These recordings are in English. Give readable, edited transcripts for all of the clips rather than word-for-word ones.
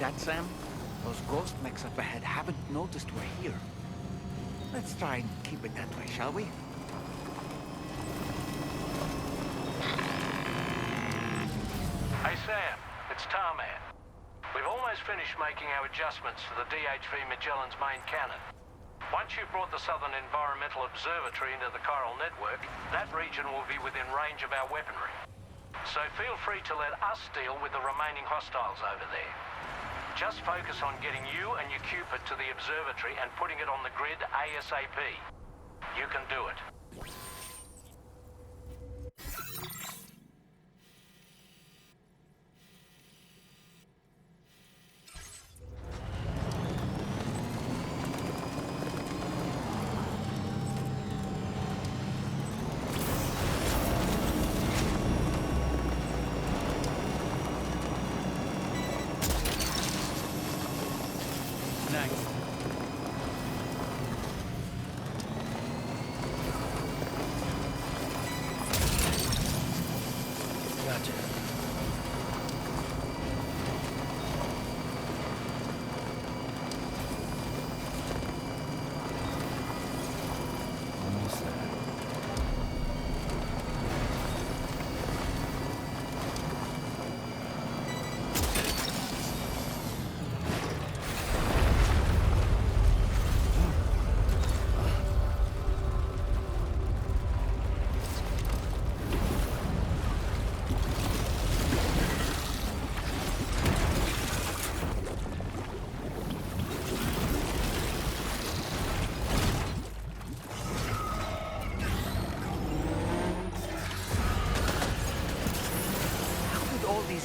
that, Sam? Those ghost mechs up ahead haven't noticed we're here. Let's try and keep it that way, shall we? Hey Sam, it's Tarman. We've almost finished making our adjustments to the DHV Magellan's main cannon. Once you've brought the Southern Environmental Observatory into the chiral network, that region will be within range of our weaponry. So feel free to let us deal with the remaining hostiles over there. Just focus on getting you and your Cupid to the observatory and putting it on the grid ASAP. You can do it.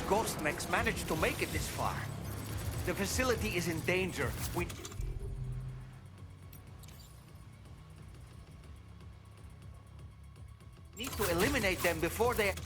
Ghost mechs managed to make it this far. The facility is in danger. We need to eliminate them before they attack.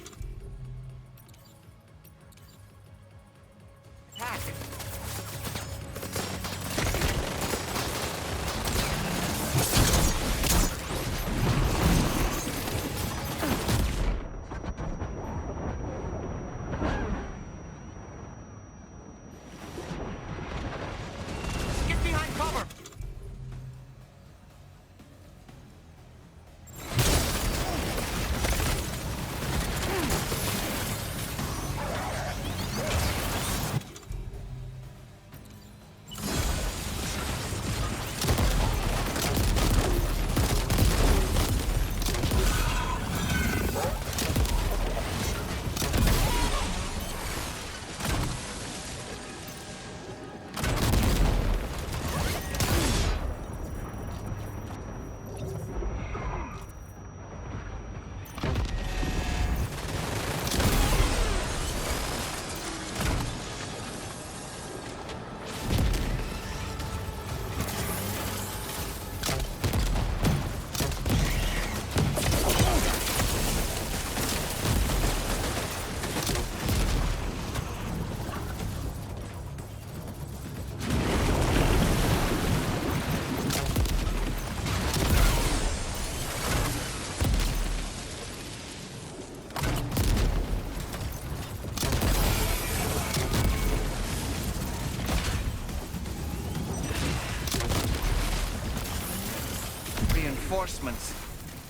Reinforcements.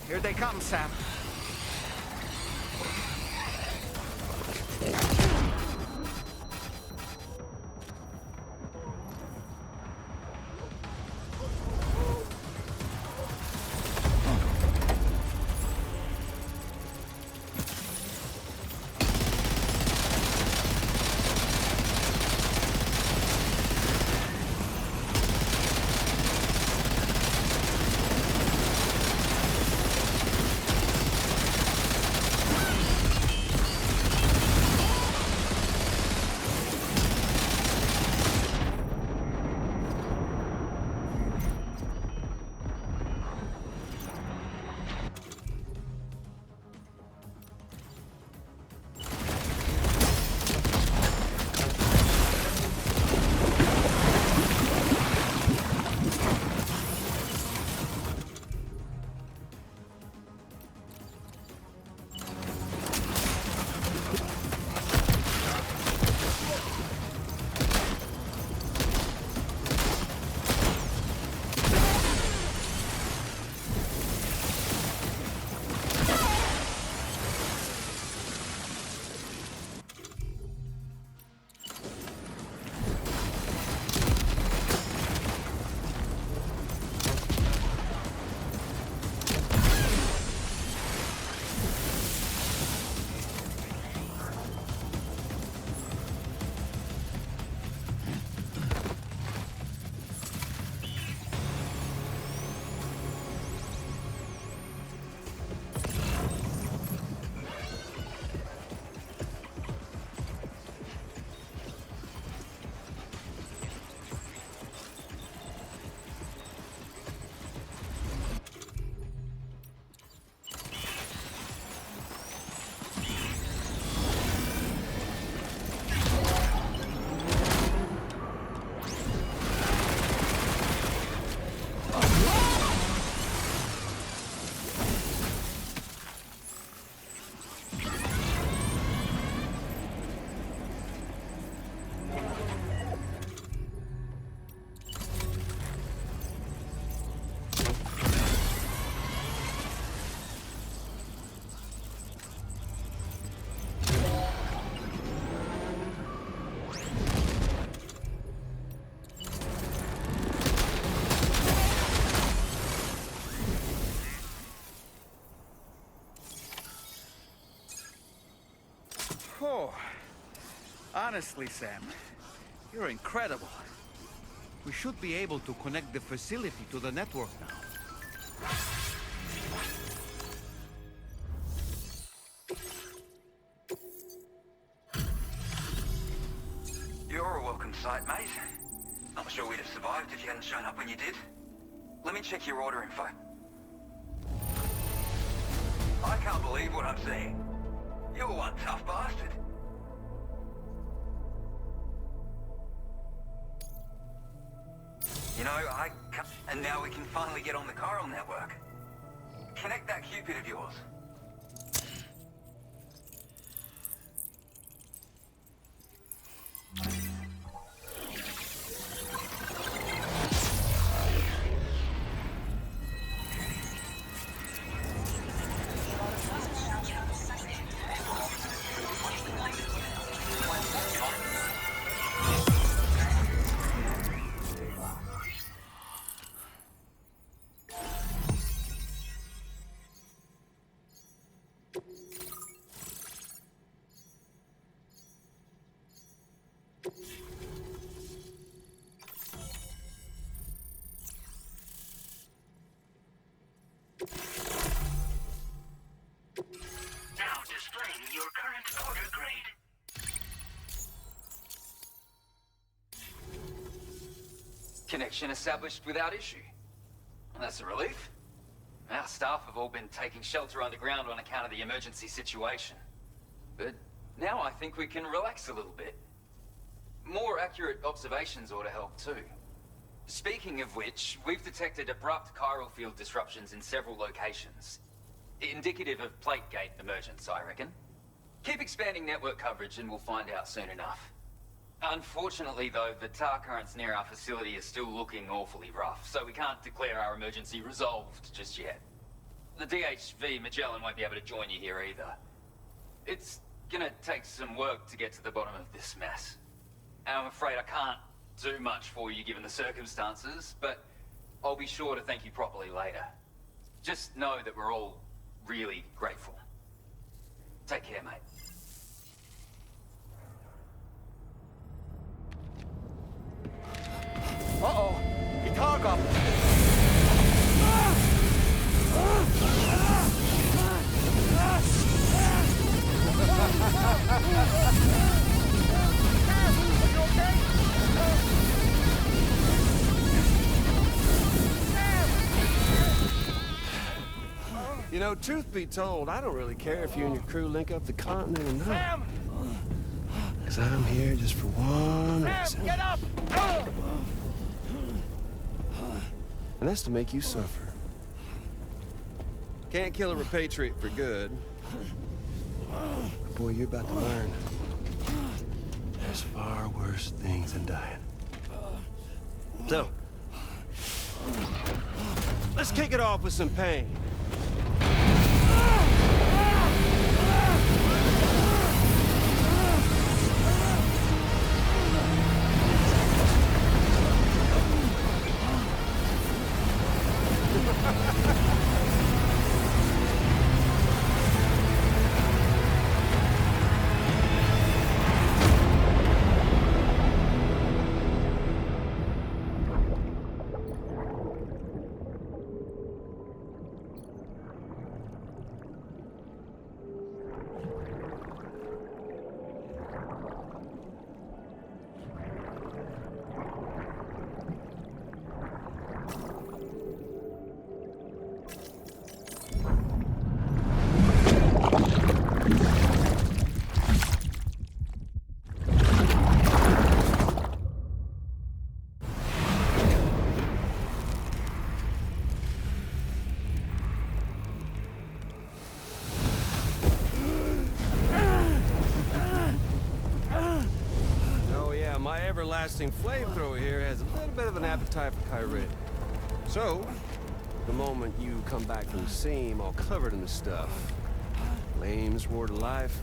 Here they come, Sam. Oh, honestly, Sam, you're incredible. We should be able to connect the facility to the network now. You're a welcome sight, mate. Not sure we'd have survived if you hadn't shown up when you did. Let me check your order info. I can't believe what I'm seeing. You're one tough bastard. You know, I can't... And now we can finally get on the chiral network. Connect that Cupid of yours. Now displaying your current order grade. Connection established without issue. Well, that's a relief. Our staff have all been taking shelter underground on account of the emergency situation. But now I think we can relax a little bit. More accurate observations ought to help too. Speaking of which, we've detected abrupt chiral field disruptions in several locations. Indicative of plate gate emergence, I reckon. Keep expanding network coverage and we'll find out soon enough. Unfortunately though, the tar currents near our facility are still looking awfully rough, so we can't declare our emergency resolved just yet. The DHV Magellan won't be able to join you here either. It's gonna take some work to get to the bottom of this mess. And I'm afraid I can't do much for you given the circumstances, but I'll be sure to thank you properly later. Just know that we're all really grateful. Take care, mate. Uh-oh! Itarga! You know, truth be told, I don't really care if you and your crew link up the continent or not. Sam! Because I'm here just for one reason. Sam, get up! And that's to make you suffer. Can't kill a repatriate for good. But boy, you're about to learn. There's far worse things than dying. So, let's kick it off with some pain. Everlasting flamethrower here has a little bit of an appetite for Kyrie. So, the moment you come back from the scene all covered in the stuff, flames roar to life,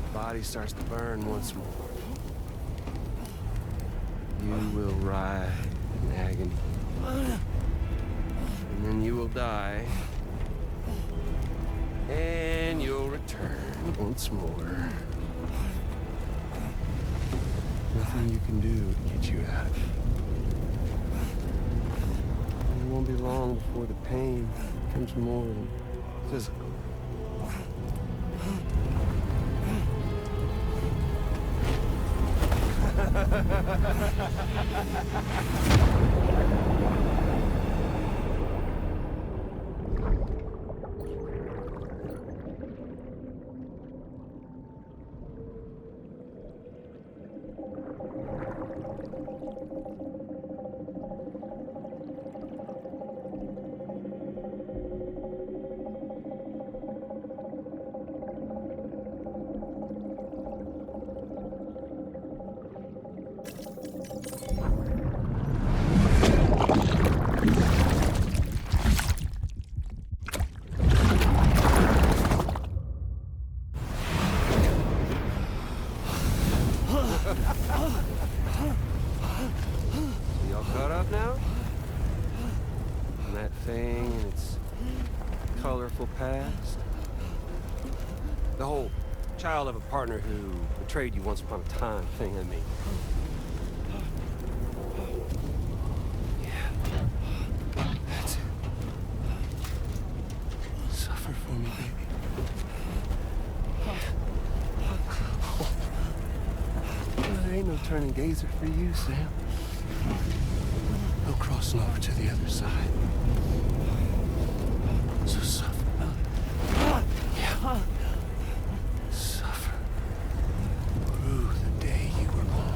the body starts to burn once more. You will writhe in agony. And then you will die. And you'll return once more. nothing you can do to get you out of it. And it won't be long before the pain becomes more than physical. Y'all caught up now? On that thing and its colorful past? The whole child of a partner who betrayed you once upon a time thing, I mean. Yeah. That's it. Suffer for me, baby. There ain't no turning gazer for you, Sam. No crossing over to the other side. So suffer, brother. Yeah. Suffer. Through the day you were born.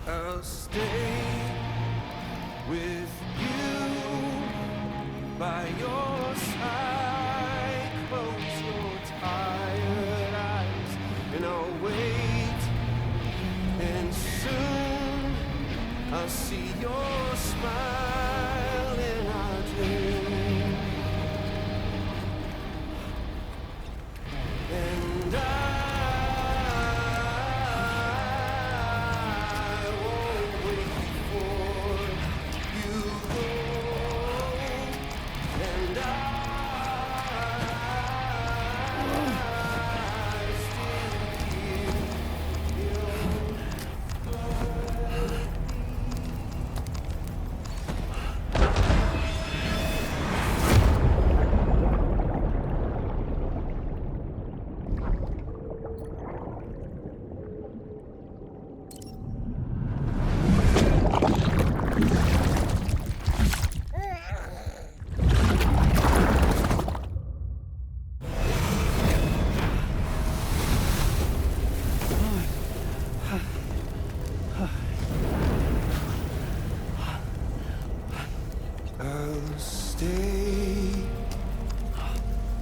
I'll stay with you by your side. Close your tired eyes and I'll wait. And soon I'll see your smile in our dream. And I'll stay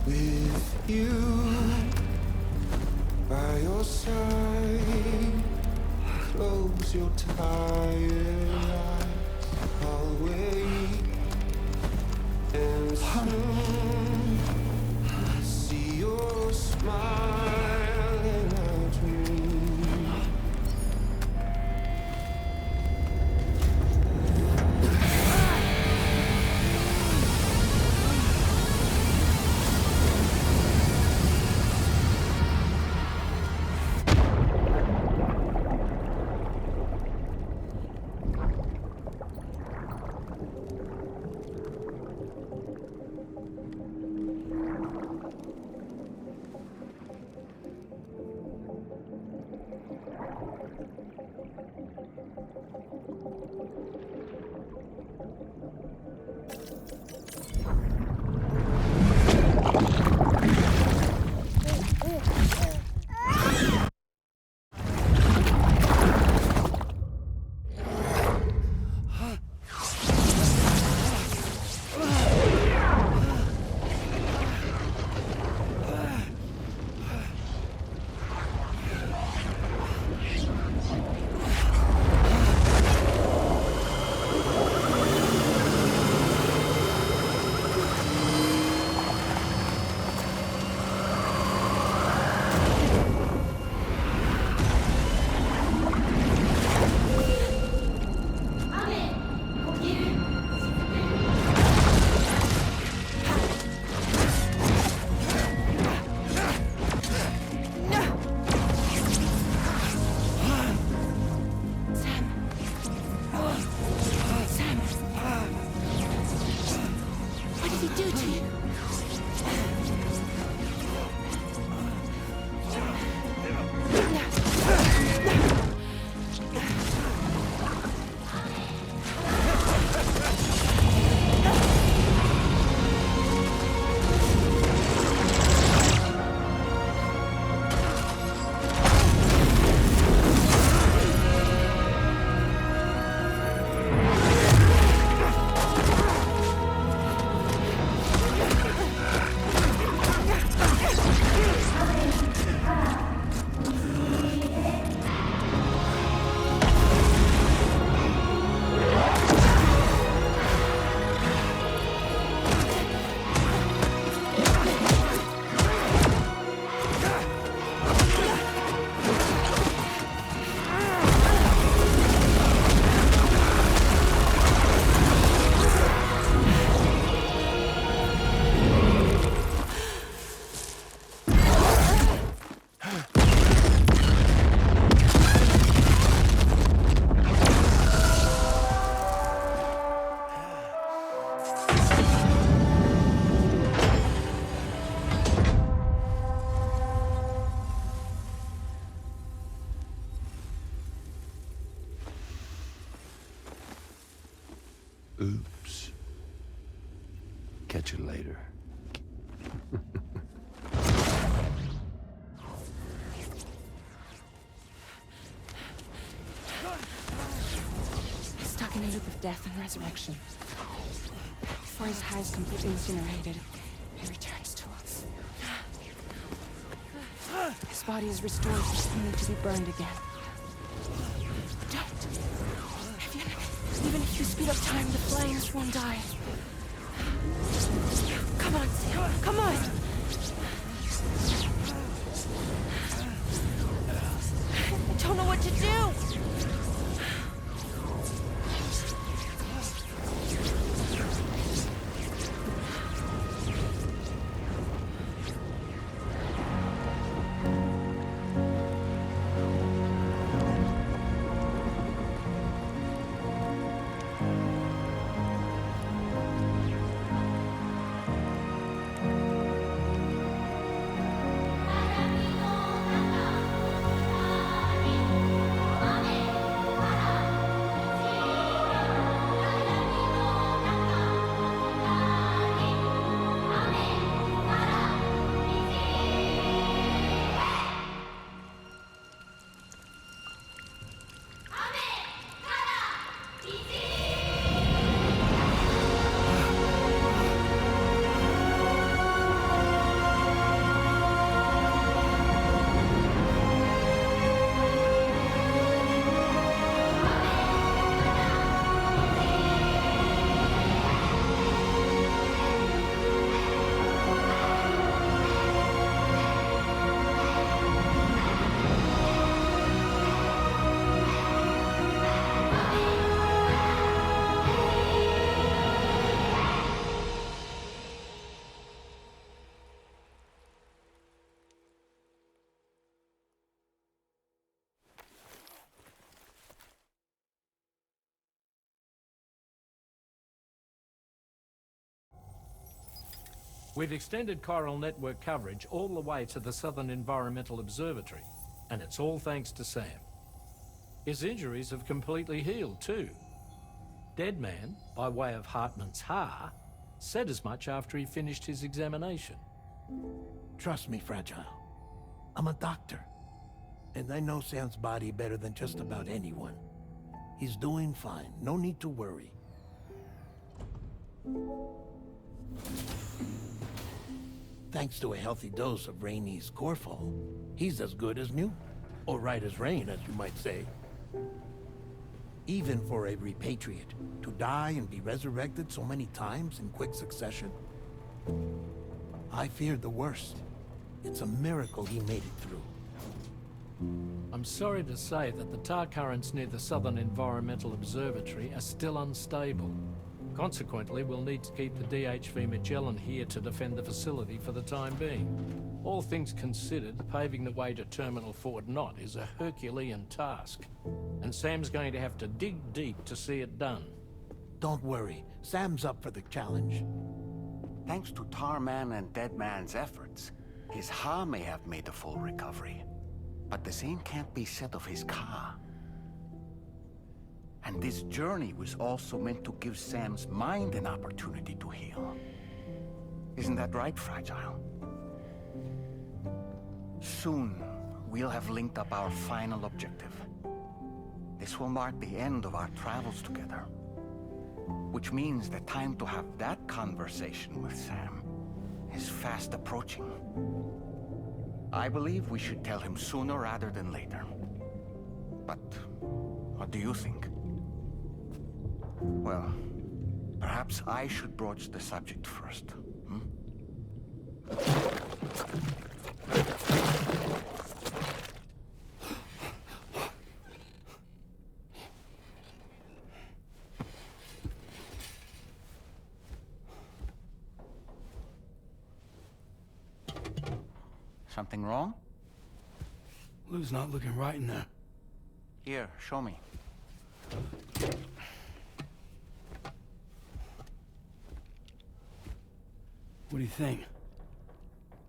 with you by your side. Close your tired eyes. I'll wait, and soon I'll see your smile in our dream. Oops. Catch you later. Stuck in a loop of death and resurrection. Before his high is completely incinerated, he returns to us. His body is restored, only to be burned again. Don't! Even if you speed up time, the flames won't die. Come on, Sam, come on! I don't know what to do! We've extended chiral network coverage all the way to the Southern Environmental Observatory, and it's all thanks to Sam. His injuries have completely healed too. Deadman, by way of Hartman's Ha, said as much after he finished his examination. Trust me, Fragile. I'm a doctor, and I know Sam's body better than just about anyone. He's doing fine. No need to worry. Thanks to a healthy dose of Rainey's Corfol, he's as good as new. Or right as rain, as you might say. Even for a repatriate, to die and be resurrected so many times in quick succession. I feared the worst. It's a miracle he made it through. I'm sorry to say that the tar currents near the Southern Environmental Observatory are still unstable. Consequently, we'll need to keep the DHV Magellan here to defend the facility for the time being. All things considered, paving the way to Terminal Fort Knott is a Herculean task, and Sam's going to have to dig deep to see it done. Don't worry, Sam's up for the challenge. Thanks to Tarman and Deadman's efforts, his Ha may have made a full recovery. But the same can't be said of his Ka. And this journey was also meant to give Sam's mind an opportunity to heal. Isn't that right, Fragile? Soon, we'll have linked up our final objective. This will mark the end of our travels together. Which means the time to have that conversation with Sam is fast approaching. I believe we should tell him sooner rather than later. But what do you think? Well, perhaps I should broach the subject first, hmm? Something wrong? Lou's not looking right in there. Here, show me. What do you think?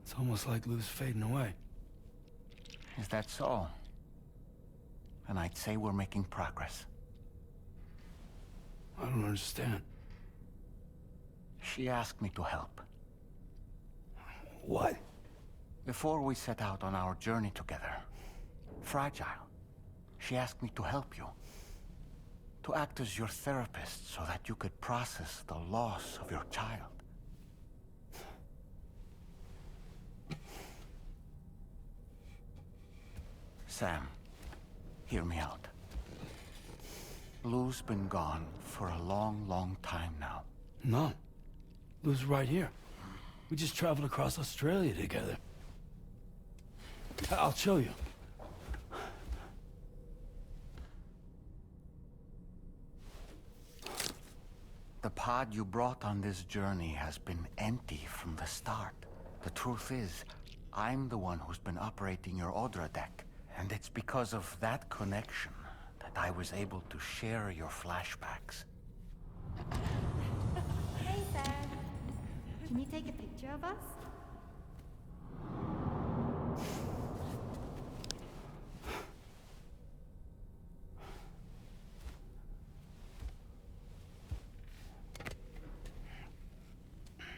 It's almost like Lou's fading away. Is that so? And I'd say we're making progress. I don't understand. She asked me to help. What? Before we set out on our journey together, Fragile, she asked me to help you. To act as your therapist so that you could process the loss of your child. Sam, hear me out. Lou's been gone for a long, long time now. No. Lou's right here. We just traveled across Australia together. I'll show you. The pod you brought on this journey has been empty from the start. The truth is, I'm the one who's been operating your Odra deck. And it's because of that connection that I was able to share your flashbacks. Hey, Sam. Can you take a picture of us?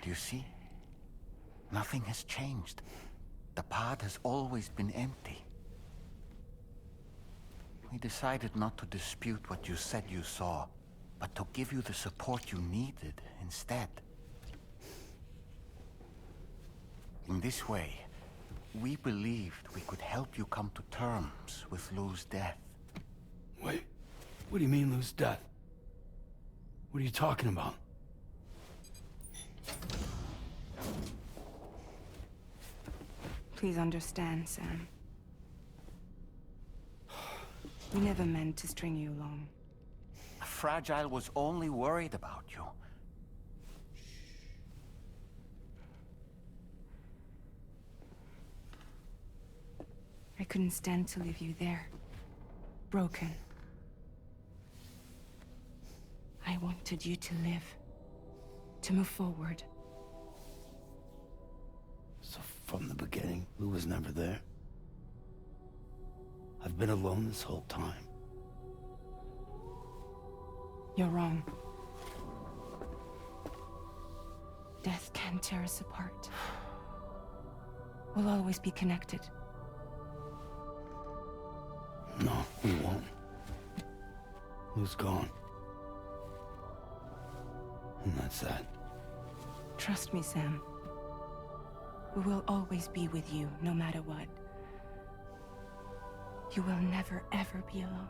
Do you see? Nothing has changed. The pod has always been empty. We decided not to dispute what you said you saw, but to give you the support you needed instead. In this way, we believed we could help you come to terms with Lou's death. Wait, what do you mean Lou's death? What are you talking about? Please understand, Sam. We never meant to string you along. Fragile was only worried about you. I couldn't stand to leave you there. Broken. I wanted you to live. To move forward. So from the beginning, Lou was never there? I've been alone this whole time. You're wrong. Death can tear us apart. We'll always be connected. No, we won't. Lou's gone. And that's that. Trust me, Sam. We will always be with you, no matter what. You will never, ever be alone.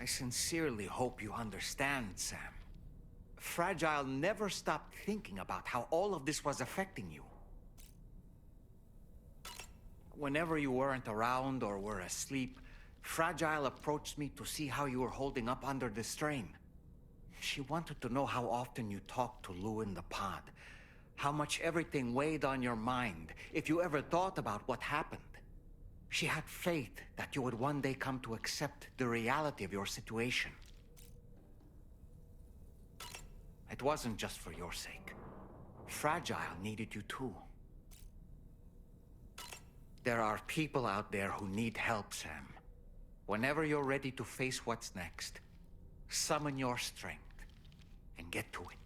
sincerely hope you understand, Sam. Fragile never stopped thinking about how all of this was affecting you. Whenever you weren't around or were asleep, Fragile approached me to see how you were holding up under the strain. She wanted to know how often you talked to Lou in the pod, how much everything weighed on your mind, if you ever thought about what happened. She had faith that you would one day come to accept the reality of your situation. It wasn't just for your sake. Fragile needed you too. There are people out there who need help, Sam. Whenever you're ready to face what's next, summon your strength and get to it.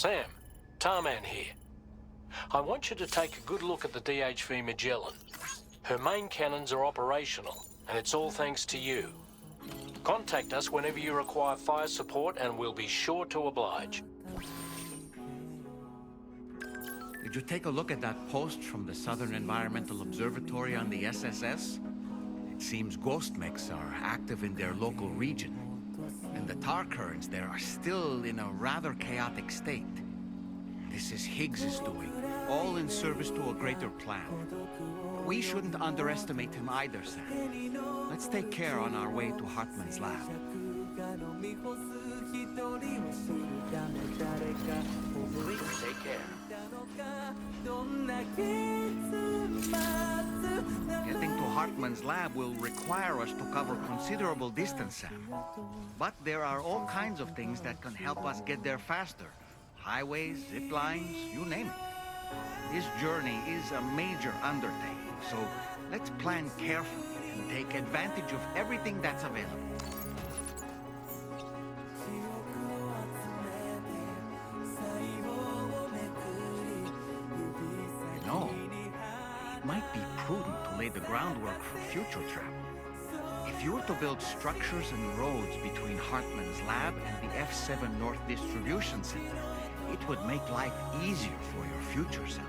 Sam, Tarman here. I want you to take a good look at the DHV Magellan. Her main cannons are operational, and it's all thanks to you. Contact us whenever you require fire support, and we'll be sure to oblige. Did you take a look at that post from the Southern Environmental Observatory on the SSS? It seems ghost mechs are active in their local region, and the tar currents there are still in a rather chaotic state. This is Higgs's doing, all in service to a greater plan. We shouldn't underestimate him either, Sam. Let's take care on our way to Hartman's lab. Take care. Getting to Hartman's lab will require us to cover considerable distance, Sam. But there are all kinds of things that can help us get there faster. Highways, zip lines, you name it. This journey is a major undertaking, so let's plan carefully and take advantage of everything that's available. You know, it might be prudent to lay the groundwork for future travel. If you were to build structures and roads between Hartman's lab and the F7 North Distribution Center, it would make life easier for your future self.